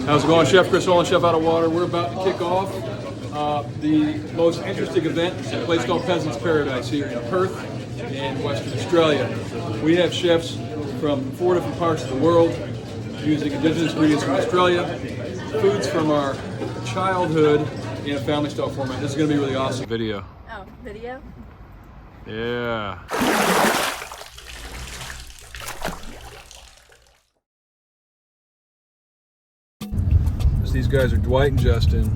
How's it going? Chef Chris Holen, Chef Outta Water. We're about to kick off the most interesting event, a place called Peasants Paradice here in Perth in Western Australia. We have chefs from 4 different parts of the world using indigenous ingredients from Australia, foods from our childhood in a family style format. This is going to be really awesome. Video. Oh, video? Yeah. These guys are Dwight and Justin.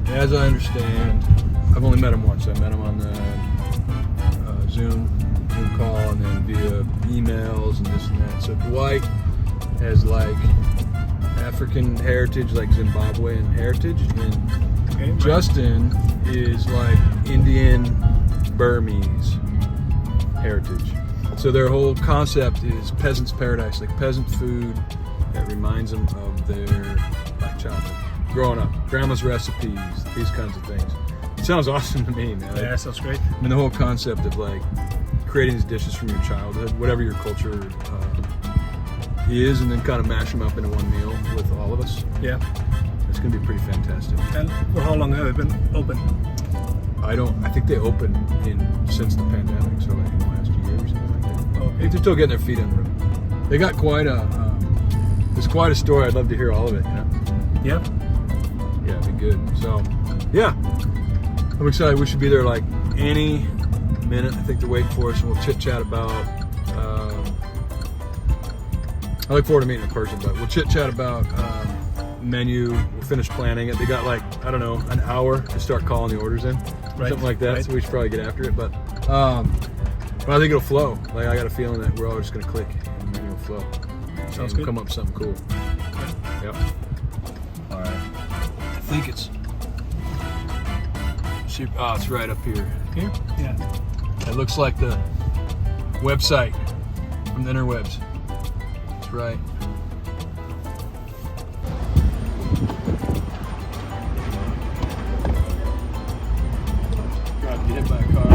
As I understand, I've only met them once. I met them on the Zoom call and then via emails and this and that. So Dwight has like African heritage, like Zimbabwean heritage, and Justin is like Indian Burmese heritage. So their whole concept is Peasants Paradise, like peasant food that reminds them of their like childhood, growing up, grandma's recipes, these kinds of things. It sounds awesome to me, man. Yeah, sounds great. I mean, the whole concept of like creating these dishes from your childhood, whatever your culture is, and then kind of mash them up into one meal with all of us. Yeah. It's gonna be pretty fantastic. And for how long have they been open? I think they opened since the pandemic, so like in the last year or something like that. Okay. They're still getting their feet under them. They got quite it's quite a story. I'd love to hear all of it, you know? Yeah. Yeah, it'd be good. So, yeah. I'm excited. We should be there like any minute. I think they're waiting for us, and we'll chit-chat about... I look forward to meeting in person, but we'll chit-chat about menu. We'll finish planning it. They got like, I don't know, an hour to start calling the orders in. Right. Something like that, right. So we should probably get after it. But I think it'll flow. Like, I got a feeling that we're all just going to click and the menu will flow. Sounds We'll good. come up with something cool. Yep. All right. I think it's... Oh, it's right up here. Here? Yeah. It looks like the website from the interwebs. That's right. God, get hit by a car.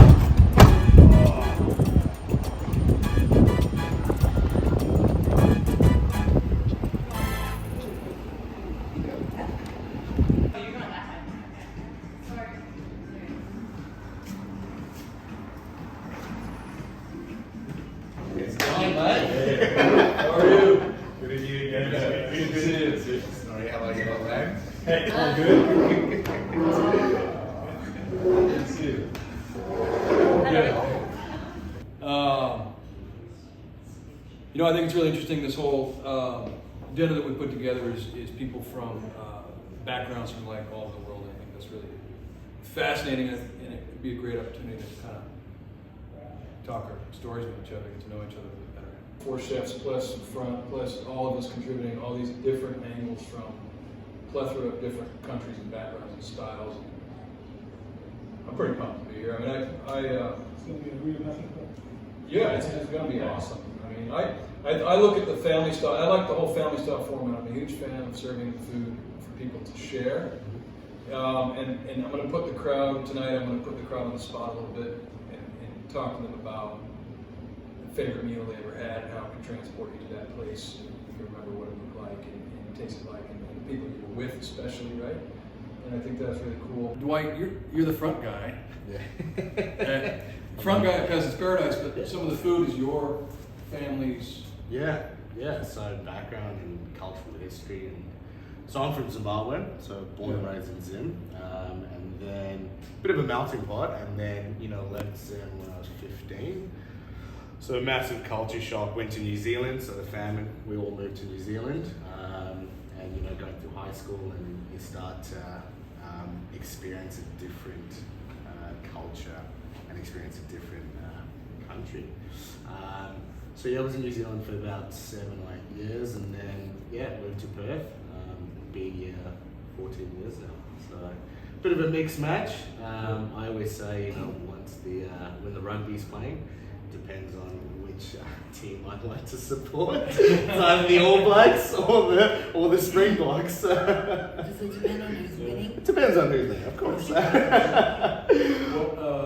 You know, I think it's really interesting, this whole dinner that we put together is people from backgrounds from like all over the world. I think that's really fascinating, and it could be a great opportunity to kind of talk our stories with each other, get to know each other a bit better. 4 chefs plus front, plus all of us contributing, all these different angles from a plethora of different countries and backgrounds and styles. I'm pretty pumped to be here. I mean, It's going to be a really nice event. yeah, it's going to be awesome. I mean, I look at the family style. I like the whole family style format. I'm a huge fan of serving food for people to share. And I'm going to put the crowd tonight. I'm going to put the crowd on the spot a little bit and talk to them about the favorite meal they ever had and how it can transport you to that place. You can remember what it looked like and tasted like, and the people you were with, especially, right? And I think that's really cool. Dwight, you're the front guy. Yeah. Front guy at Peasants Paradise, but some of the food is your family's. Yeah. So background and cultural history, and so I'm from Zimbabwe, so born and raised in Zim, and then a bit of a melting pot, and then left Zim when I was 15. So a massive culture shock. Went to New Zealand, so the family we all moved to New Zealand, and going through high school, and you start to experience a different culture and experience a different country. So I was in New Zealand for about 7 or 8 years, and then moved to Perth. Been here 14 years now. So a bit of a mixed match. I always say, when the rugby's playing, depends on which team I'd like to support. It's either the All Blacks or the Springboks. Does it depend on who's winning? It depends on who's there, of course.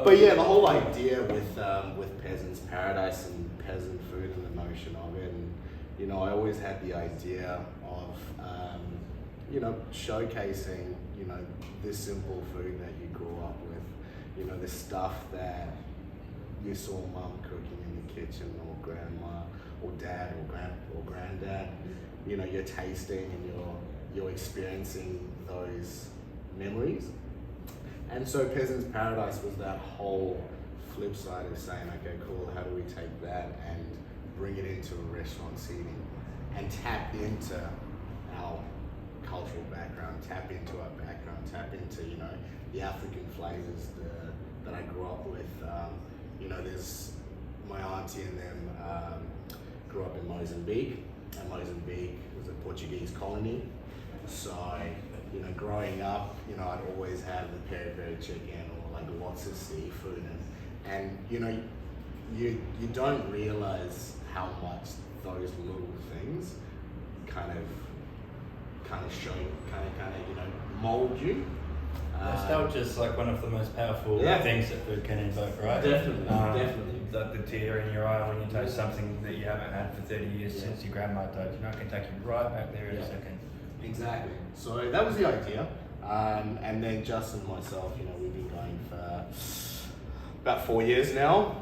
But yeah, the whole idea with Peasants Paradise and peasant food and the notion of it, and I always had the idea of you know, showcasing, you know, this simple food that you grew up with, you know, the stuff that you saw mum cooking in the kitchen, or grandma, or dad, or granddad. You know, you're tasting and you're experiencing those memories. And so Peasants Paradise was that whole flip side of saying, okay, cool, how do we take that and bring it into a restaurant seating and tap into our cultural background, tap into our background, tap into, you know, the African flavors that I grew up with. You know, there's my auntie and them grew up in Mozambique, and Mozambique was a Portuguese colony. So, you know, growing up, you know, I'd always have the peri-peri chicken or like lots of seafood, and you know, you don't realize how much those little things kind of show, you know, mold you. Nostalgia is like one of the most powerful things that food can invoke, right? Definitely, definitely. Like the tear in your eye when you taste something that you haven't had for 30 years since your grandma died. You know, it can take you right back there in a second. Exactly. So that was the idea. And then Justin and myself, you know, we've been going for about 4 years now.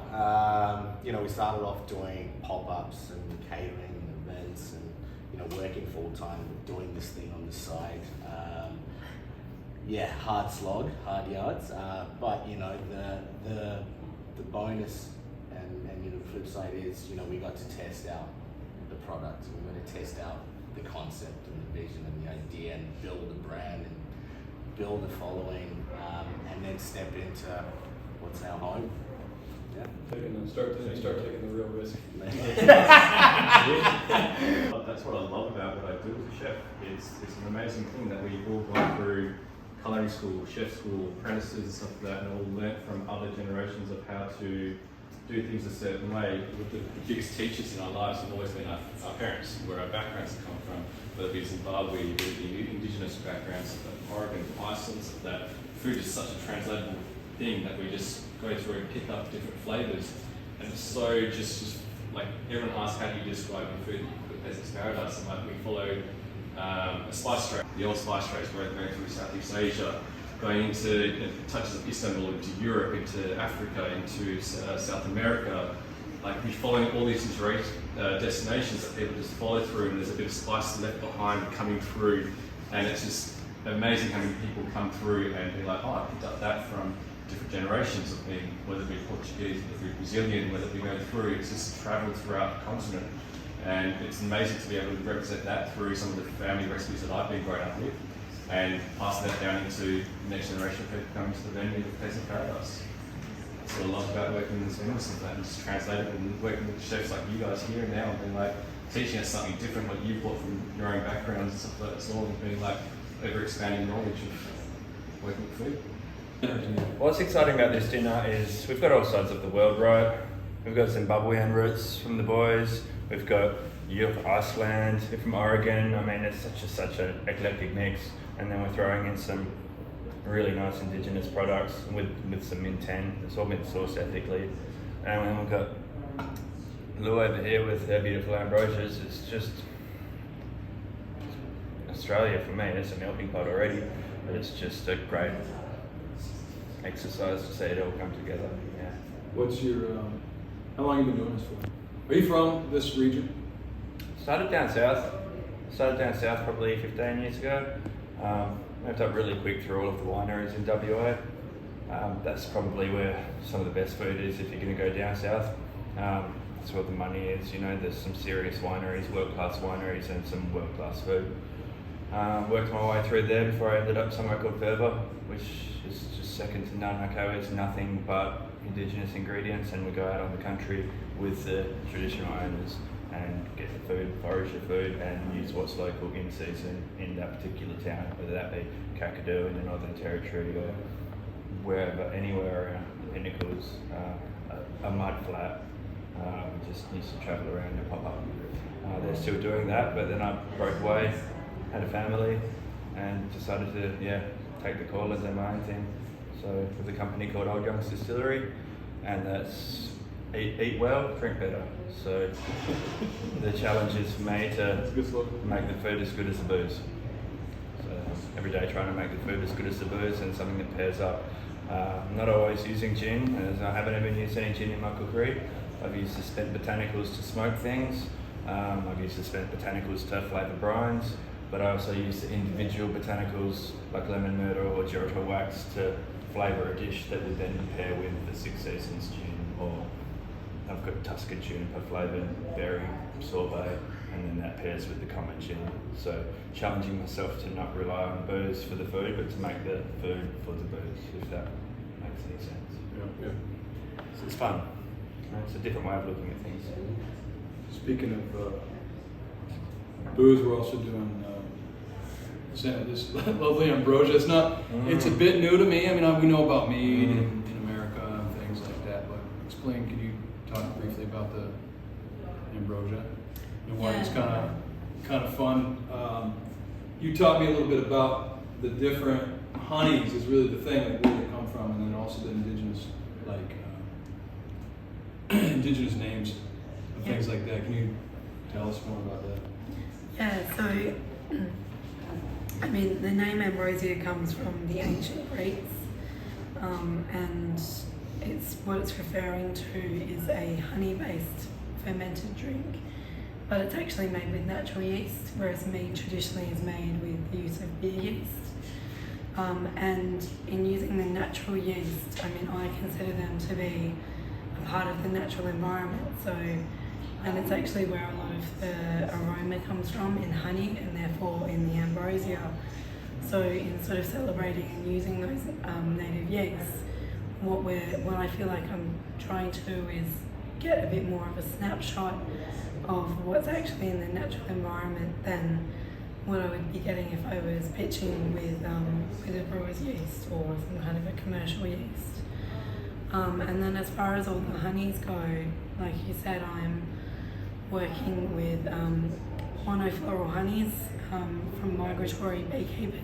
You know, we started off doing pop-ups and catering and events and, you know, working full-time, doing this thing on the side. Hard slog, hard yards. But, you know, the bonus and you know, the flip side is, you know, we got to test out the product. We got to test out the concept and the vision and the idea and build a brand and build a following, and then step into what's our home. Yeah. Start taking the real risk. That's what I love about what I do as a chef. It's an amazing thing that we've all gone through culinary school, chef school, apprentices and stuff like that, and all learnt from other generations of how to do things a certain way. The biggest teachers in our lives have always been our parents, where our backgrounds come from, whether it be Zimbabwe, whether it be indigenous backgrounds, Oregon, Iceland, so that food is such a translatable thing that we just go through and pick up different flavours. And so just like everyone asks, how do you describe your food with Peasants Paradise? And like we followed a spice trade, the old spice trades going through Southeast Asia, going into touches of Istanbul, into Europe, into Africa, into South America. Like we're following all these destinations that people just follow through, and there's a bit of spice left behind coming through, and it's just amazing how many people come through and be like, oh, I picked up that from different generations of being, whether it be Portuguese, whether it be Brazilian, whether it be going through, it's just travelled throughout the continent. And it's amazing to be able to represent that through some of the family recipes that I've been growing up with, and passing that down into the next generation of people coming to the venue of Peasants Paradise. That's what I love about working in this business, and just translate it and working with chefs like you guys here and now, and being like teaching us something different, what you've brought from your own backgrounds and stuff like that. It's all being like ever expanding knowledge of working with food. What's exciting about this dinner is we've got all sides of the world, right? We've got Zimbabwean roots from the boys. We've got youth Iceland, you're from Oregon. I mean, it's such an eclectic mix. And then we're throwing in some really nice indigenous products with some intent. It's all been sourced ethically. And then we've got Lou over here with her beautiful ambrosias. It's just Australia for me. It's a melting pot already, but it's just a great exercise to see it all come together. Yeah. What's your, how long have you been doing this for? Are you from this region? Started down south probably 15 years ago. Moved up really quick through all of the wineries in WA. That's probably where some of the best food is if you're going to go down south. That's where the money is, you know, there's some serious wineries, world-class wineries and some world-class food. Worked my way through there before I ended up somewhere called Perth, which is just second to none. Okay, it's nothing but indigenous ingredients, and we go out on the country with the traditional owners and get the food, forage the food, and use what's local in season in that particular town, whether that be Kakadu in the Northern Territory or wherever, anywhere around the Pinnacles, a mud flat. Just used to travel around and pop up. They're still doing that, but then I broke away, had a family, and decided to take the call and do my own thing. So with a company called Old Young's Distillery, and that's eat well, drink better. So the challenge is for me to make the food as good as the booze. So every day trying to make the food as good as the booze and something that pairs up. Not always using gin, as I haven't ever used any gin in my cookery. I've used the spent botanicals to smoke things. I've used the spent botanicals to flavour brines, but I also use the individual botanicals like lemon myrtle or geritol wax to flavour a dish that would then pair with the Six Seasons gin, or I've got Tuscan juniper flavoured berry sorbet, and then that pairs with the common gin. So challenging myself to not rely on booze for the food, but to make the food for the booze, if that makes any sense. Yeah. So it's fun. It's a different way of looking at things. Speaking of booze, we're also doing this lovely ambrosia. It's not. It's a bit new to me. I mean, we know about mead in America and things like that. But explain. Can you talk briefly about the ambrosia and why it's kind of fun? You taught me a little bit about the different honeys. Is really the thing, like where they come from, and then also the indigenous, indigenous names and things like that. Can you tell us more about that? Yeah, so I mean, the name ambrosia comes from the ancient Greeks, and what it's referring to is a honey-based fermented drink, but it's actually made with natural yeast, whereas mead traditionally is made with the use of beer yeast. And in using the natural yeast, I mean, I consider them to be a part of the natural environment. So, and it's actually where a lot of the aroma comes from in honey, and therefore in the ambrosia. So in sort of celebrating and using those native yeasts, what I feel like I'm trying to do is get a bit more of a snapshot of what's actually in the natural environment than what I would be getting if I was pitching with a brewer's yeast or some kind of a commercial yeast. And then as far as all the honeys go, like you said, I'm working with monofloral honeys from migratory beekeepers.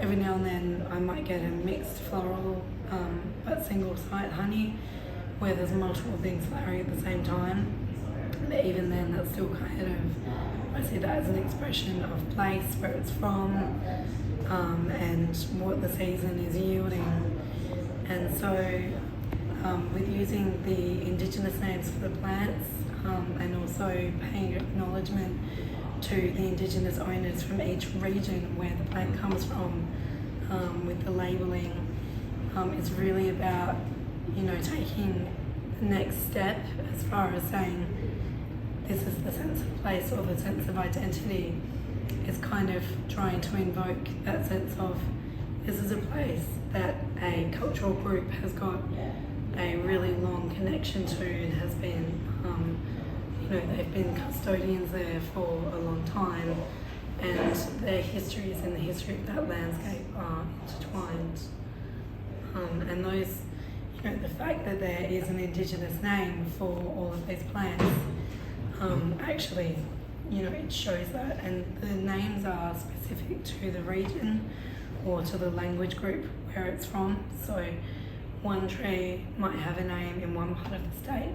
Every now and then I might get a mixed floral but single site honey where there's multiple things flowering at the same time. But even then, that's still kind of, I see that as an expression of place, where it's from, and what the season is yielding. And so with using the indigenous names for the plants, and also paying acknowledgement to the indigenous owners from each region where the plant comes from, with the labelling, it's really about, taking the next step as far as saying this is the sense of place or the sense of identity, is kind of trying to invoke that sense of this is a place that a cultural group has got a really long connection to and has been, they've been custodians there for a long time, and their histories and the history of that landscape are intertwined. And those, the fact that there is an indigenous name for all of these plants, actually, it shows that, and the names are specific to the region or to the language group where it's from. So one tree might have a name in one part of the state,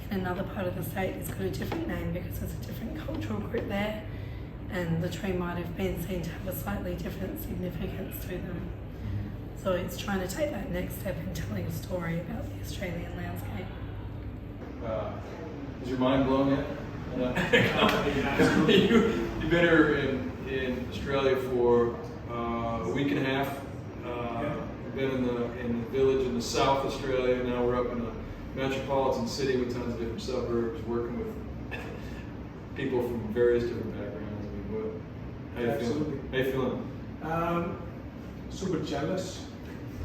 in another part of the state it's got a different name because there's a different cultural group there, and the tree might have been seen to have a slightly different significance to them. So it's trying to take that next step in telling a story about the Australian landscape. Is your mind blown yet? You've been here in Australia for a week and a half. We've been in the village in the South Australia. Now we're up in a metropolitan city with tons of different suburbs, working with people from various different backgrounds. How you feeling? How you feeling? Super jealous.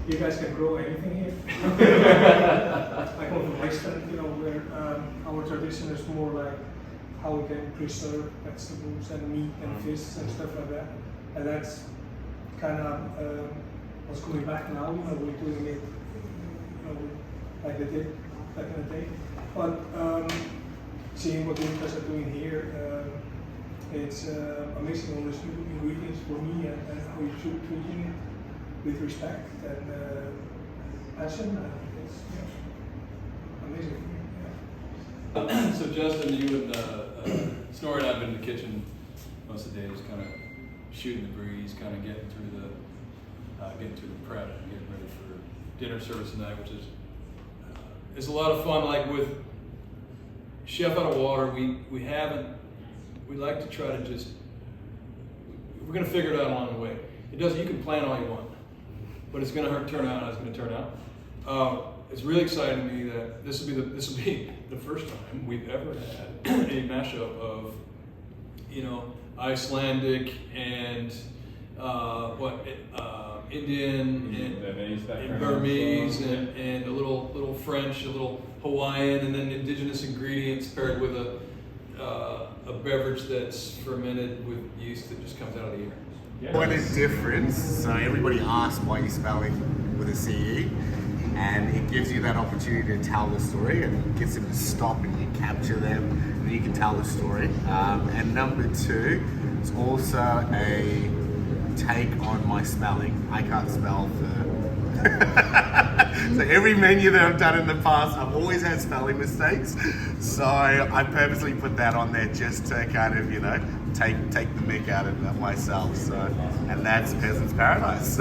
You guys can grow anything here. I come from Iceland, where our tradition is more like how we can preserve vegetables and meat and fish and stuff like that. And that's kind of what's coming back now. We're doing it, like they did back in the day. But seeing what you guys are doing here, it's amazing all these new ingredients for me and how you should treating it with respect and passion. It's amazing. Yeah. So Justin, you and Snorri and I have been in the kitchen most of the day, just kind of shooting the breeze, kind of getting through the prep, and getting ready for dinner service tonight, which is it's a lot of fun. Like with Chef Out of Water, we like to try to just, we're going to figure it out along the way. It doesn't, you can plan all you want, but it's going to turn out how it's going to turn out. It's really exciting to me that this will be the first time we've ever had a mashup of, Icelandic and Indian and Burmese and a little French, a little Hawaiian, and then indigenous ingredients paired with a beverage that's fermented with yeast that just comes out of the air. Yeah. Point of difference, so everybody asks why you're spelling with a CE, and it gives you that opportunity to tell the story, and it gets them to stop and you capture them, and you can tell the story. And number two, it's also a take on my spelling. I can't spell for so every menu that I've done in the past, I've always had spelling mistakes. So I purposely put that on there just to kind of, take the mick out of myself. So, and that's Peasants Paradise.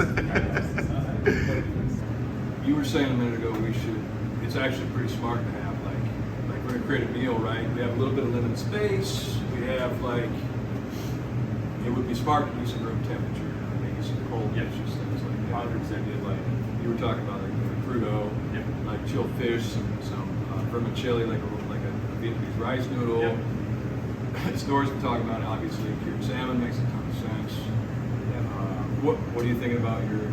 You were saying a minute ago it's actually pretty smart to have like we're gonna create a meal, right? We have a little bit of limited space. We have it would be smart to use some room temperature, maybe some cold dishes, things like that. 100%. Like you were talking about, like crudo, like chilled fish, some vermicelli, like a Vietnamese rice noodle. Yep. Snorri's been talking about, obviously, cured salmon makes a ton of sense. What are you thinking about your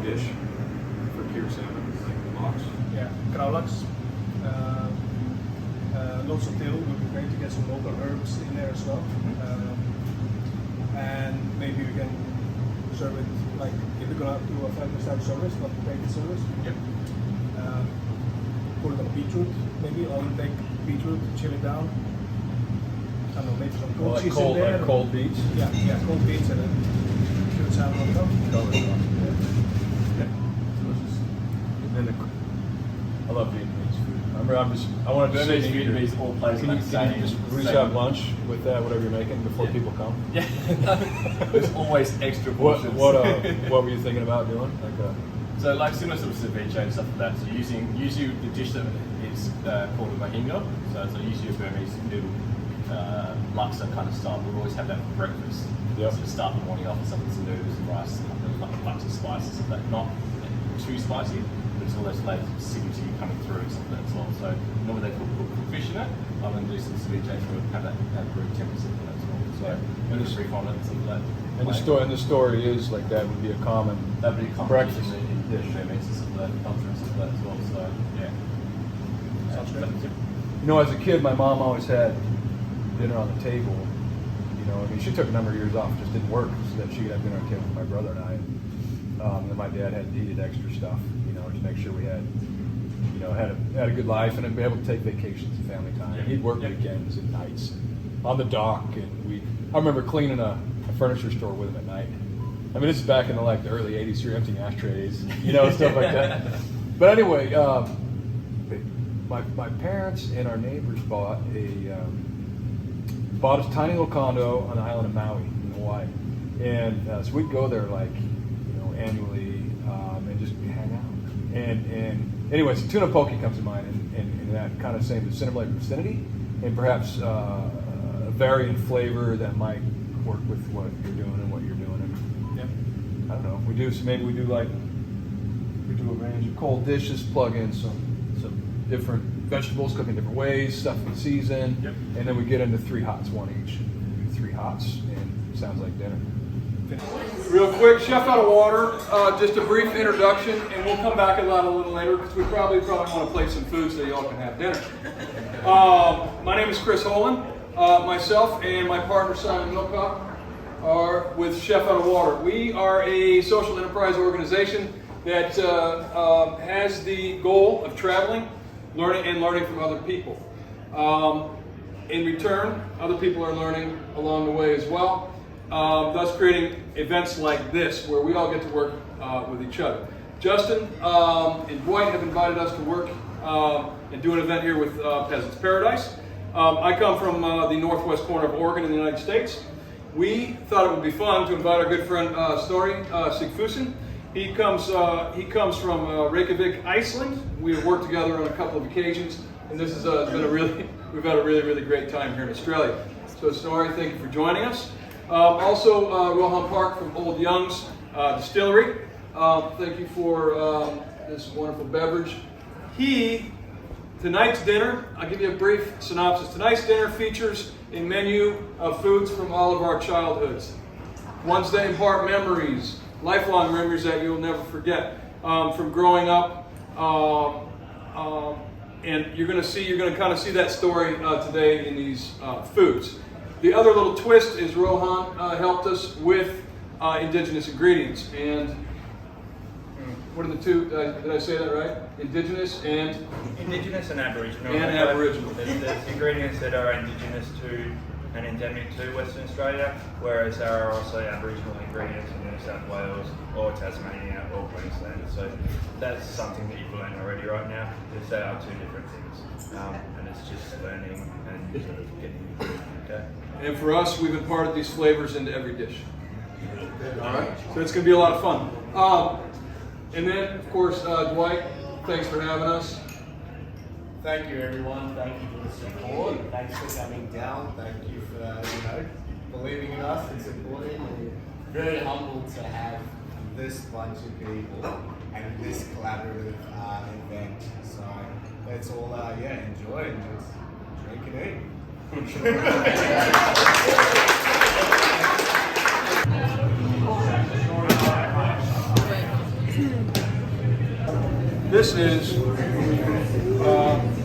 dish for cured salmon, like lox? Yeah, krauwlaks. Lots of dill. Would be great to get some local herbs in there as well. And maybe we can serve it like if we're gonna do a family style service, not a plated service. Yep. Put it on beetroot, maybe take beetroot, chill it down. I don't know, maybe some goat cheese in there. Cold beets. Yeah, cold beets and then cured salmon on top. And then I love Vietnamese food. I wanted to say Vietnamese all plays can you just have lunch with that, whatever you're making, before people come? Yeah. There's always extra What portions. what were you thinking about doing? So like similar to ceviche and stuff like that. So usually the dish that is called a mahinga. So usually a Burmese noodle laksa kind of style. We'll always have that for breakfast. Yep. So start the morning off with some noodles and rice, like a bunch of spices, and that not too spicy, but it's all those flavors of acidity coming through and stuff like that as well. So normally they put fish in it. I'm going to do some ceviche for have that room temperature for that as well. So and just refine it and stuff like that. And the story is like that would be a common That'd be a common breakfast. dish in Burmese and stuff like that, culture and stuff like that as well. So yeah. Sounds good. As a kid, my mom always had dinner on the table. She took a number of years off, it just didn't work, so that she could have dinner on the table with my brother and I. And my dad needed extra stuff, to make sure we had, had a good life and be able to take vacations and family time. Yeah. He'd work Yeah. weekends and nights on the dock, and I remember cleaning a furniture store with him at night. This is back in the early '80s. You're emptying ashtrays, stuff like that. But anyway, my parents and our neighbors bought a tiny little condo on the island of Maui in Hawaii, and so we'd go there annually and just hang out. And anyway, so tuna poke comes to mind, and that kind of same similar vicinity, and perhaps a varying flavor that might work with what you're doing and what you're doing. And I don't know. We do a range of cold dishes, plug in some different vegetables, cook in different ways, stuff in season, and then we get into 3 hots, one each. We do 3 hots, and it sounds like dinner. Real quick, Chef Out of Water, just a brief introduction, and we'll come back a little later because we probably want to plate some food so y'all can have dinner. My name is Chris Holen. Myself and my partner Simon Milcock are with Chef Out of Water. We are a social enterprise organization that has the goal of traveling, learning from other people. In return, other people are learning along the way as well, thus creating events like this where we all get to work with each other. Justin and Dwight have invited us to work and do an event here with Peasants Paradise. I come from the northwest corner of Oregon in the United States. we thought it would be fun to invite our good friend Snorri Sigfusson. He comes from Reykjavik, Iceland. We have worked together on a couple of occasions, and this has been we've had a really great time here in Australia. So Snorri, thank you for joining us. Also, Rohan Park from Old Young's Distillery. Thank you for this wonderful beverage. Tonight's dinner, I'll give you a brief synopsis. Tonight's dinner features a menu of foods from all of our childhoods. Ones that impart memories, lifelong memories that you'll never forget from growing up. And you're going to kind of see that story today in these foods. The other little twist is Rohan helped us with indigenous ingredients. And what are the two? Did I say that right? Indigenous and Aboriginal. And Aboriginal. There's ingredients that are indigenous to and endemic to Western Australia, whereas there are also Aboriginal ingredients in New South Wales or Tasmania or Queensland. So that's something that you've learned already right now, because they are two different things. And it's just learning and sort of getting okay. And for us, we've imparted these flavors into every dish. All right, so it's going to be a lot of fun. And then, of course, Dwight, thanks for having us. Thank you, everyone. Thank you for the support. Thanks for coming down. Thank you for believing in us and supporting. We're very humbled to have this bunch of people and this collaborative event. So let's all enjoy and just drink and eat. This is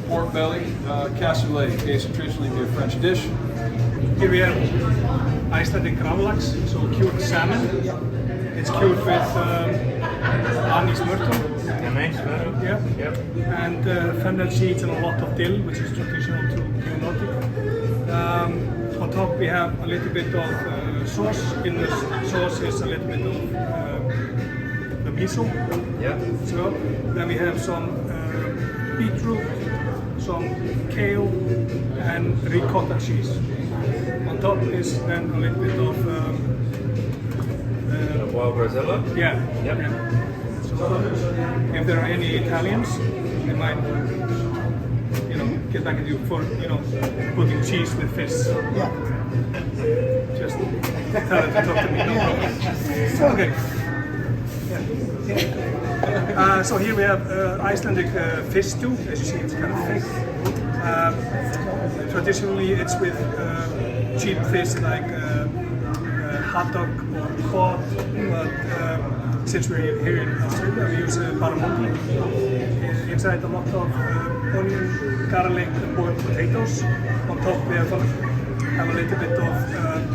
pork belly cassoulet. It's a traditionally a French dish. Here we have Icelandic gravlax, so cured salmon. It's cured with anise myrtle. Yeah. Yep. And fennel seeds and a lot of dill, which is traditional to Nordic. On top we have a little bit of sauce. In the sauce is a little bit of the miso. Yeah. So then we have some beetroot, some kale, and ricotta cheese. On top is then a little bit of Wild Rosella. yeah. Yep. Yeah. So if there are any Italians, they might, get back at you for, putting cheese with fish. Yeah. Just tell them to talk to me. No problem. Okay. Yeah. So here we have Icelandic fish stew. As you see, it's kind of thick. Traditionally, it's with cheap fish like haddock or cod, but since we're here in Australia, we use barramundi. Inside a lot of onion, garlic, and boiled potatoes. On top, we have a little bit of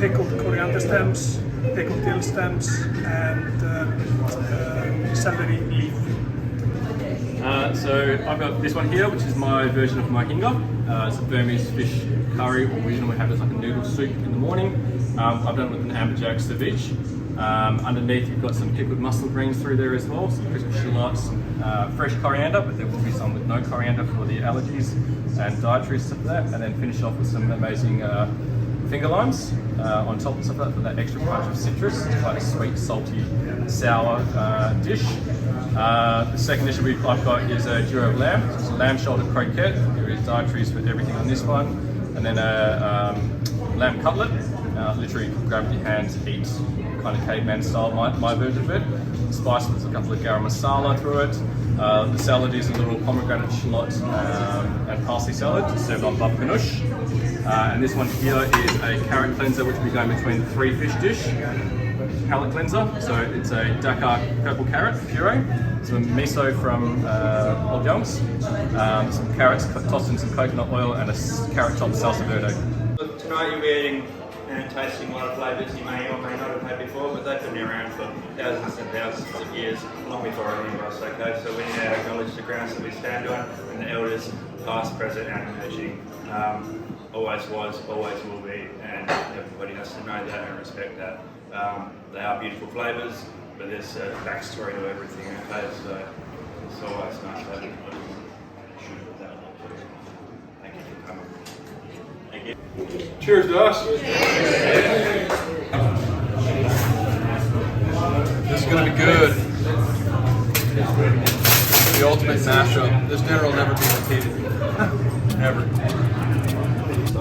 pickled coriander stems, pickled dill stems, and celery leaf. So I've got this one here, which is my version of mohinga. It's a Burmese fish curry, or we normally have it as like a noodle soup in the morning. I've done it with an amberjack ceviche. Underneath you've got some pickled mussel greens through there as well, some crispy shallots, fresh coriander, but there will be some with no coriander for the allergies and dietary stuff like that. And then finish off with some amazing finger limes on top and stuff like that for that extra punch of citrus. It's quite a sweet, salty, sour dish. The second dish I've got is a gyro of lamb. So it's a lamb shoulder croquette. There is dietaries for everything on this one. And then a lamb cutlet. Literally grab with your hands, eat, kind of caveman style, my version of it. Spiced with a couple of garam masala through it. The salad is a little pomegranate shallot and parsley salad served on baba ganoush. And this one here is a carrot cleanser, which will be going between the 3 fish dish. Palate cleanser, so it's a Dakar purple carrot puree, some miso from Old Young's, some carrots tossed in some coconut oil, and a carrot top salsa verde. Tonight you'll be eating and tasting a lot of flavours you may or may not have had before, but they've been around for thousands and thousands of years, long before any of us, okay? So we need to acknowledge the grounds that we stand on, and the elders, past, present and emerging. Always was, always will be, and everybody has to know that and respect that. They are beautiful flavours, but there's a backstory to everything, okay? So it's always nice to have it. Thank you for coming. Thank you. Cheers to us. gonna be good. The ultimate mashup. This dinner will never be repeated. Never. Just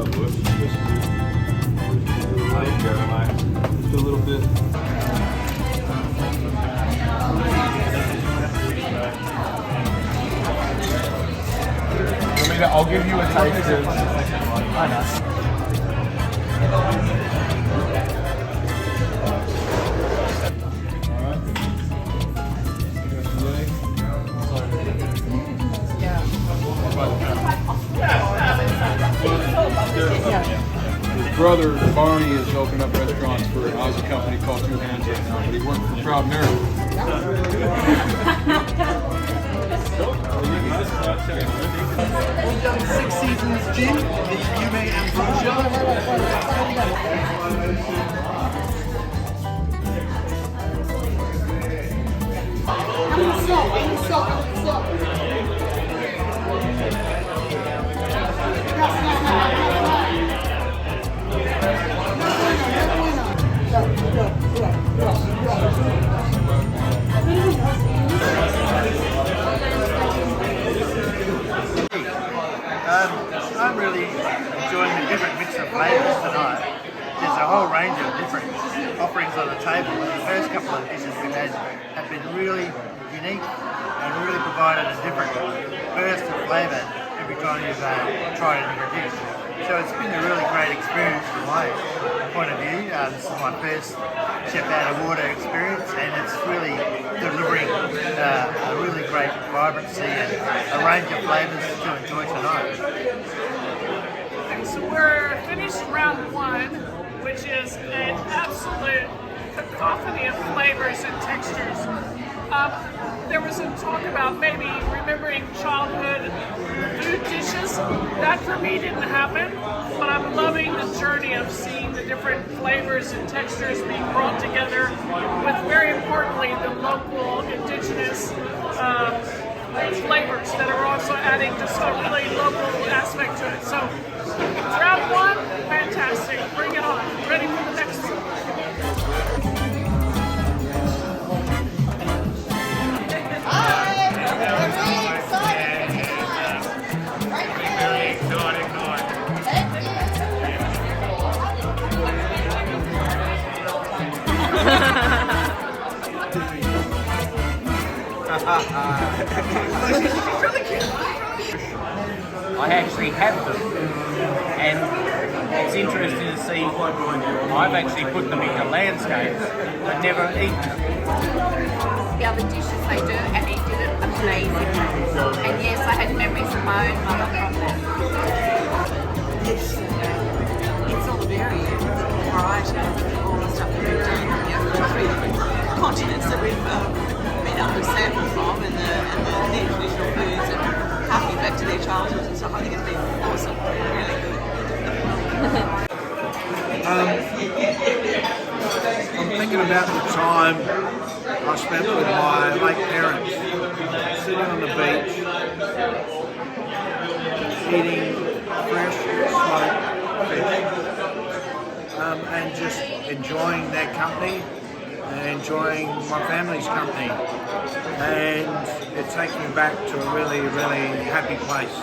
a little bit. I'll give you a taste of. I know. His brother Barney is opening up restaurants for an Aussie company called Two Hands right now, but he worked for Proud Mary. We've done 6 seasons gin. It's Yume Ambrosia. I'm really enjoying the different mix of flavours tonight. There's a whole range of different offerings on the table. The first couple of dishes we've had have been really unique and really provided a different burst of flavour every time you've tried a different dish. So it's been a really great experience from my point of view. This is my first Chef Out of Water experience, and it's really delivering a really great vibrancy and a range of flavours to enjoy tonight. So we're finished round 1, which is an absolute cacophony of flavors and textures. There was some talk about maybe remembering childhood food dishes. That for me didn't happen, but I'm loving the journey of seeing the different flavors and textures being brought together with, very importantly, the local indigenous flavors that are also adding just a really local aspect to it. So round 1, fantastic. Bring it on. Ready for the next one. I actually have them, and it's interesting to see. I've actually put them into landscapes, but never eaten them. The other dishes they do, and he did it amazing. And yes, I had memories of my own mother from that. It's all the variety of all the stuff that we've done, the 3 different continents that we've been able to sample from, and the traditional foods, and harking back to their childhoods and stuff. I think it's been awesome, really good. I'm thinking about the time I spent with my late parents, sitting on the beach, eating fresh smoked fish, and just enjoying their company and enjoying my family's company. And it takes me back to a really, really happy place.